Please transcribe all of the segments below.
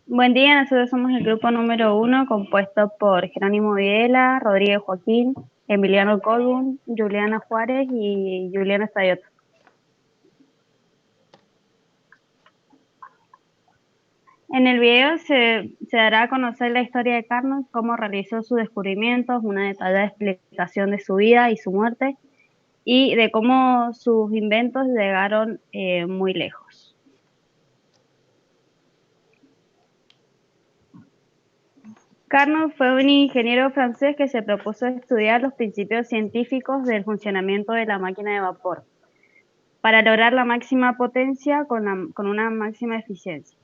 Buen día, nosotros somos el grupo número 1 compuesto por Jerónimo Videla, Rodríguez Joaquín, Emiliano Colbún, Juliana Juárez y Juliana Sayot. En el video se dará a conocer la historia de Carnot, cómo realizó sus descubrimientos, una detallada explicación de su vida y su muerte, y de cómo sus inventos llegaron muy lejos. Carnot fue un ingeniero francés que se propuso estudiar los principios científicos del funcionamiento de la máquina de vapor, para lograr la máxima potencia con una máxima eficiencia.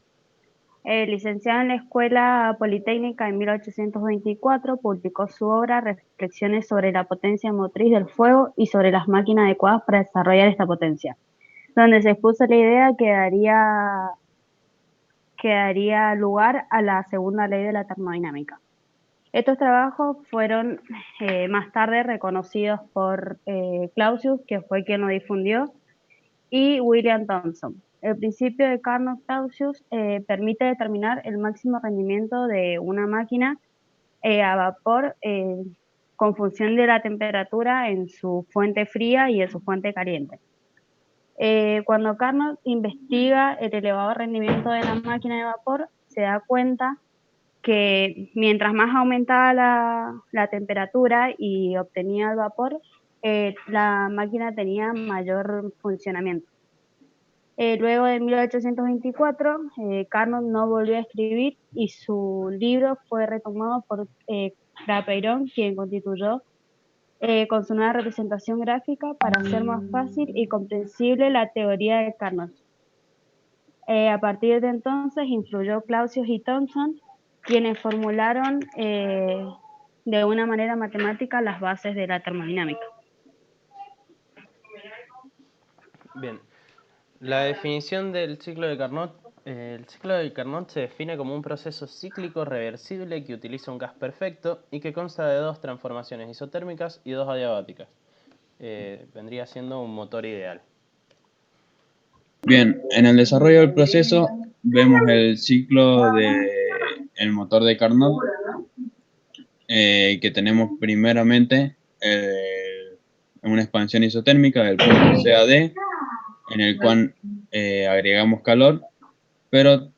Licenciado en la Escuela Politécnica en 1824, publicó su obra Reflexiones sobre la potencia motriz del fuego y sobre las máquinas adecuadas para desarrollar esta potencia, donde se expuso la idea que daría lugar a la segunda ley de la termodinámica. Estos trabajos fueron más tarde reconocidos por Clausius, que fue quien lo difundió, y William Thomson. El principio de Carnot-Clausius permite determinar el máximo rendimiento de una máquina a vapor con función de la temperatura en su fuente fría y en su fuente caliente. Cuando Carnot investiga el elevado rendimiento de la máquina de vapor, se da cuenta que mientras más aumentaba la temperatura y obtenía el vapor, la máquina tenía mayor funcionamiento. Luego de 1824, Carnot no volvió a escribir y su libro fue retomado por Clapeyron, quien constituyó con su nueva representación gráfica para hacer más fácil y comprensible la teoría de Carnot. A partir de entonces influyó Clausius y Thomson, quienes formularon de una manera matemática las bases de la termodinámica. Bien, la definición del ciclo de Carnot. El ciclo de Carnot se define como un proceso cíclico reversible que utiliza un gas perfecto y que consta de dos transformaciones isotérmicas y dos adiabáticas. Vendría siendo un motor ideal. Bien, en el desarrollo del proceso vemos el ciclo del motor de Carnot, que tenemos primeramente una expansión isotérmica del punto CAD, en el cual agregamos calor, pero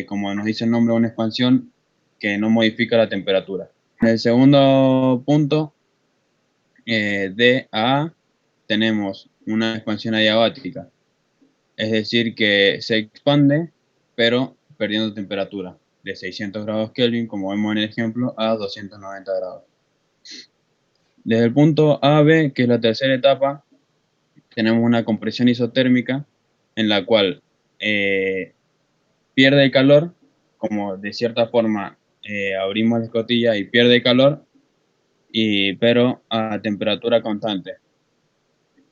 como nos dice el nombre, una expansión que no modifica la temperatura. En el segundo punto, de A, tenemos una expansión adiabática, es decir, que se expande, pero perdiendo temperatura, de 600 grados Kelvin, como vemos en el ejemplo, a 290 grados. Desde el punto A a B, que es la tercera etapa, tenemos una compresión isotérmica en la cual pierde el calor, como de cierta forma abrimos la escotilla y pierde calor, pero a temperatura constante.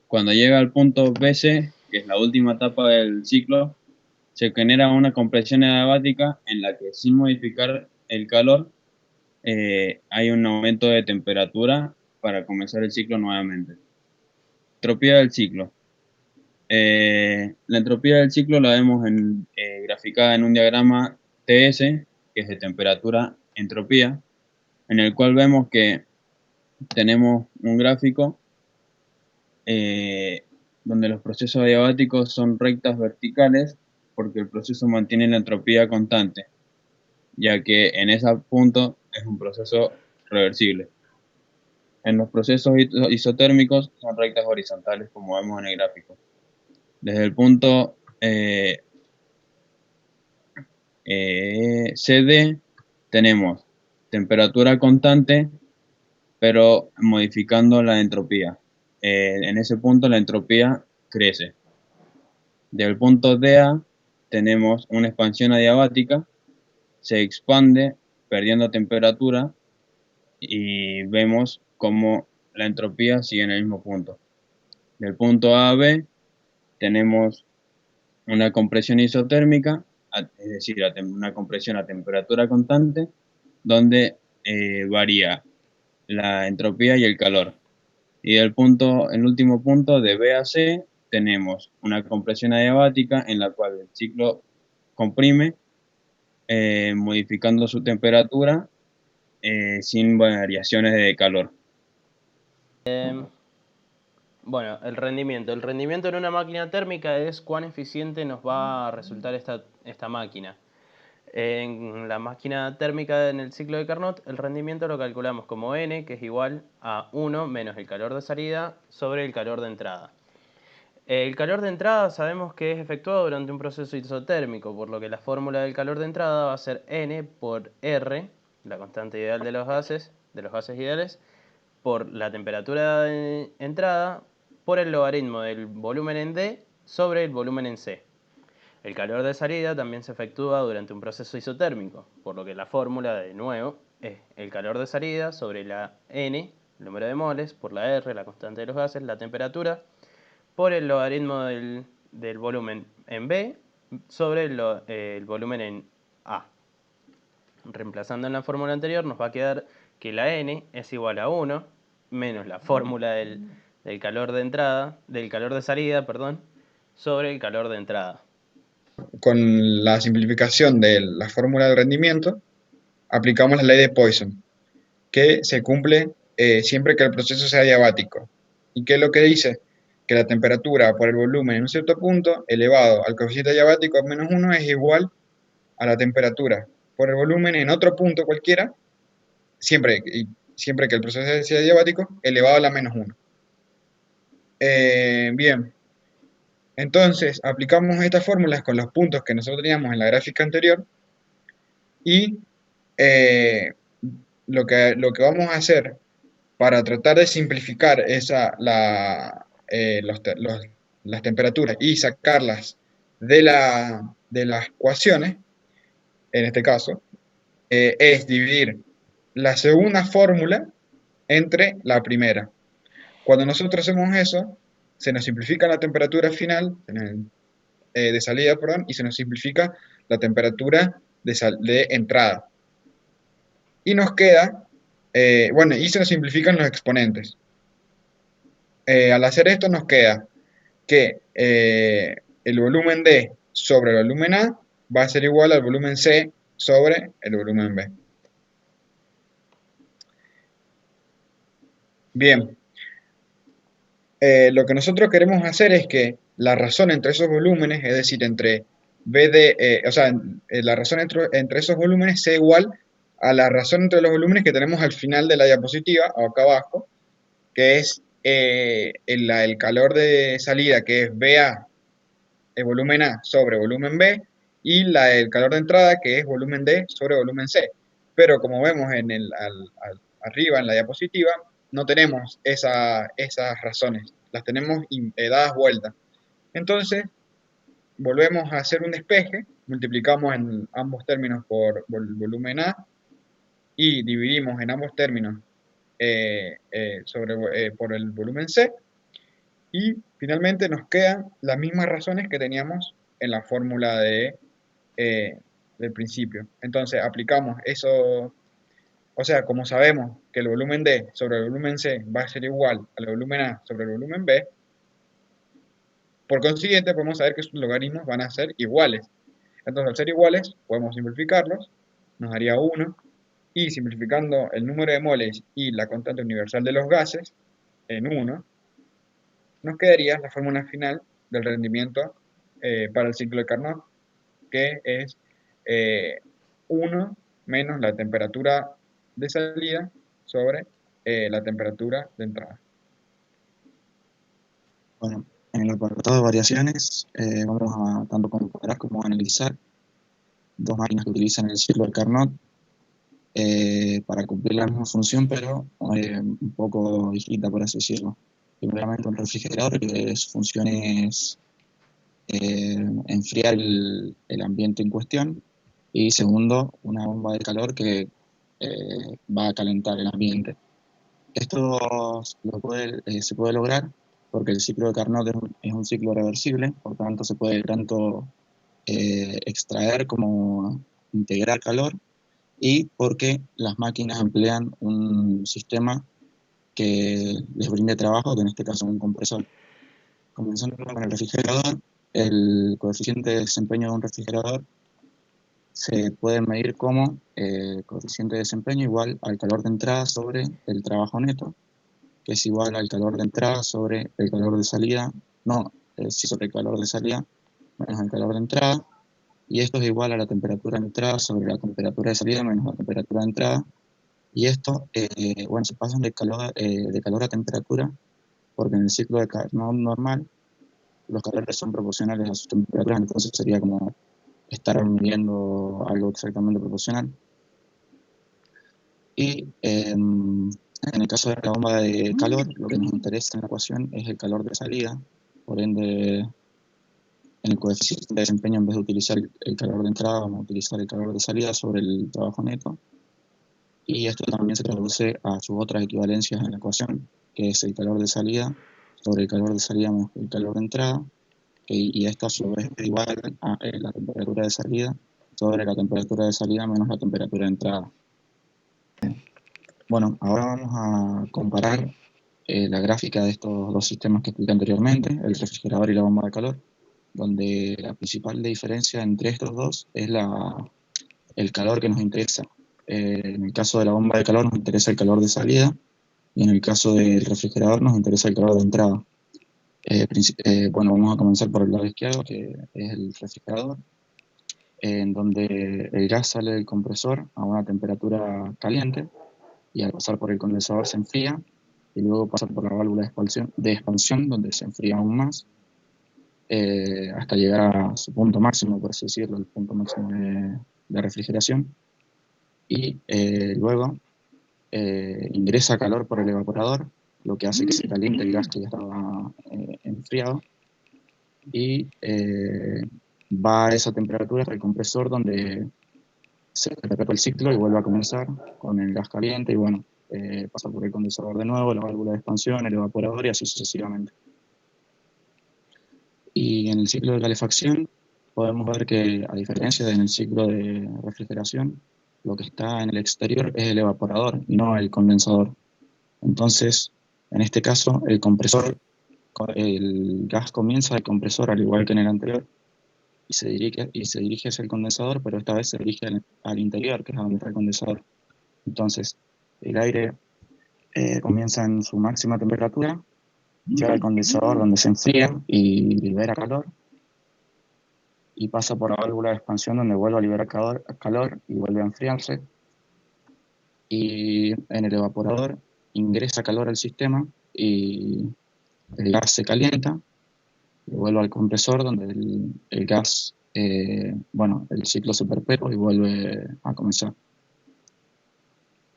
Cuando llega al punto BC, que es la última etapa del ciclo, se genera una compresión adiabática en la que, sin modificar el calor, hay un aumento de temperatura para comenzar el ciclo nuevamente. Entropía del ciclo. La entropía del ciclo la vemos graficada en un diagrama TS, que es de temperatura-entropía, en el cual vemos que tenemos un gráfico donde los procesos adiabáticos son rectas verticales porque el proceso mantiene la entropía constante, ya que en ese punto es un proceso reversible. En los procesos isotérmicos son rectas horizontales, como vemos en el gráfico. Desde el punto CD tenemos temperatura constante, pero modificando la entropía. En ese punto la entropía crece. Del punto DA tenemos una expansión adiabática, se expande perdiendo temperatura y vemos cómo la entropía sigue en el mismo punto. Del punto A a B tenemos una compresión isotérmica, es decir, una compresión a temperatura constante, donde varía la entropía y el calor. Y el último punto de B a C tenemos una compresión adiabática en la cual el ciclo comprime modificando su temperatura sin variaciones de calor. Bueno, el rendimiento. El rendimiento en una máquina térmica es cuán eficiente nos va a resultar esta máquina. En la máquina térmica en el ciclo de Carnot, el rendimiento lo calculamos como N, que es igual a 1 menos el calor de salida sobre el calor de entrada. El calor de entrada sabemos que es efectuado durante un proceso isotérmico, por lo que la fórmula del calor de entrada va a ser N por R, la constante ideal de los gases ideales, por la temperatura de entrada, por el logaritmo del volumen en D sobre el volumen en C. El calor de salida también se efectúa durante un proceso isotérmico, por lo que la fórmula, de nuevo, es el calor de salida sobre la N, el número de moles, por la R, la constante de los gases, la temperatura, por el logaritmo del volumen en B sobre el volumen en A. Reemplazando en la fórmula anterior nos va a quedar que la N es igual a 1 menos la fórmula del calor de entrada, del calor de salida, perdón, sobre el calor de entrada. Con la simplificación de la fórmula del rendimiento, aplicamos la ley de Poisson, que se cumple siempre que el proceso sea diabático. ¿Y qué es lo que dice? Que la temperatura por el volumen en un cierto punto elevado al coeficiente diabático a menos 1 es igual a la temperatura por el volumen en otro punto cualquiera, siempre que el proceso sea diabático, elevado a la menos 1. Bien, entonces aplicamos estas fórmulas con los puntos que nosotros teníamos en la gráfica anterior y lo que vamos a hacer para tratar de simplificar las temperaturas y sacarlas de las ecuaciones, en este caso, es dividir la segunda fórmula entre la primera. Cuando nosotros hacemos eso, se nos simplifica la temperatura final de salida, perdón, y se nos simplifica la temperatura de entrada. Y nos queda, y se nos simplifican los exponentes. Al hacer esto nos queda que el volumen D sobre el volumen A va a ser igual al volumen C sobre el volumen B. Bien, lo que nosotros queremos hacer es que la razón entre esos volúmenes, es decir, entre la razón entre esos volúmenes sea igual a la razón entre los volúmenes que tenemos al final de la diapositiva, o acá abajo, que es el calor de salida, que es BA, el volumen A sobre volumen B, y el calor de entrada, que es volumen D sobre volumen C. Pero como vemos arriba en la diapositiva, no tenemos esas razones, las tenemos dadas vueltas. Entonces, volvemos a hacer un despeje, multiplicamos en ambos términos por volumen A y dividimos en ambos términos por el volumen C, y finalmente nos quedan las mismas razones que teníamos en la fórmula del principio. Entonces aplicamos eso, o sea, como sabemos que el volumen D sobre el volumen C va a ser igual al volumen A sobre el volumen B, por consiguiente podemos saber que sus logaritmos van a ser iguales. Entonces al ser iguales podemos simplificarlos, nos daría 1, y simplificando el número de moles y la constante universal de los gases en 1, nos quedaría la fórmula final del rendimiento para el ciclo de Carnot, que es 1 menos la temperatura de salida sobre la temperatura de entrada. Bueno, en el apartado de variaciones vamos a tanto comparar como analizar dos máquinas que utilizan el ciclo de Carnot para cumplir la misma función, pero un poco distinta, por así decirlo. Primeramente un refrigerador, que su función es enfriar el ambiente en cuestión, y segundo, una bomba de calor que va a calentar el ambiente. Esto se puede lograr porque el ciclo de Carnot es un ciclo reversible, por tanto se puede tanto extraer como integrar calor, y porque las máquinas emplean un sistema que les brinde trabajo, que en este caso es un compresor. Comenzando con el refrigerador, el coeficiente de desempeño de un refrigerador se puede medir como coeficiente de desempeño igual al calor de entrada sobre el trabajo neto, que es igual al calor de entrada sobre el calor de salida, sí, sobre el calor de salida menos el calor de entrada, y esto es igual a la temperatura de entrada sobre la temperatura de salida menos la temperatura de entrada, y esto, bueno, se pasan de calor a temperatura, porque en el ciclo de Carnot normal los calores son proporcionales a sus temperaturas, entonces sería como estar midiendo algo exactamente proporcional. Y en el caso de la bomba de calor, lo que nos interesa en la ecuación es el calor de salida, por ende, en el coeficiente de desempeño, en vez de utilizar el calor de entrada, vamos a utilizar el calor de salida sobre el trabajo neto. Y esto también se traduce a sus otras equivalencias en la ecuación, que es el calor de salida sobre el calor de salida menos el calor de entrada, y esto a su vez es igual a la temperatura de salida sobre la temperatura de salida menos la temperatura de entrada. Bueno, ahora vamos a comparar la gráfica de estos dos sistemas que expliqué anteriormente, el refrigerador y la bomba de calor, donde la principal diferencia entre estos dos es el calor que nos interesa. En el caso de la bomba de calor nos interesa el calor de salida, y en el caso del refrigerador nos interesa el calor de entrada. Bueno, vamos a comenzar por el lado izquierdo, que es el refrigerador, en donde el gas sale del compresor a una temperatura caliente, y al pasar por el condensador se enfría, y luego pasa por la válvula de expansión donde se enfría aún más, hasta llegar a su punto máximo, por así decirlo, el punto máximo de refrigeración, y luego ingresa calor por el evaporador, lo que hace que se caliente el gas que ya estaba enfriado, y va a esa temperatura hasta el compresor, donde se repite el ciclo y vuelve a comenzar con el gas caliente, y bueno, pasa por el condensador de nuevo, la válvula de expansión, el evaporador, y así sucesivamente. Y en el ciclo de calefacción podemos ver que, a diferencia del ciclo de refrigeración, lo que está en el exterior es el evaporador y no el condensador. Entonces, en este caso, el gas comienza del compresor, al igual que en el anterior, y se dirige hacia el condensador, pero esta vez se dirige al interior, que es donde está el condensador. Entonces, el aire comienza en su máxima temperatura, llega al condensador donde se enfría y libera calor, y pasa por la válvula de expansión donde vuelve a liberar calor y vuelve a enfriarse, y en el evaporador ingresa calor al sistema y el gas se calienta, y vuelve al compresor donde el gas, bueno, el ciclo se perpetúa y vuelve a comenzar.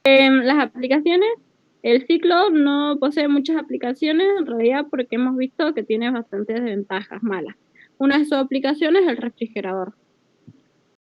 Las aplicaciones, el ciclo no posee muchas aplicaciones en realidad, porque hemos visto que tiene bastantes desventajas malas. Una de sus aplicaciones es el refrigerador.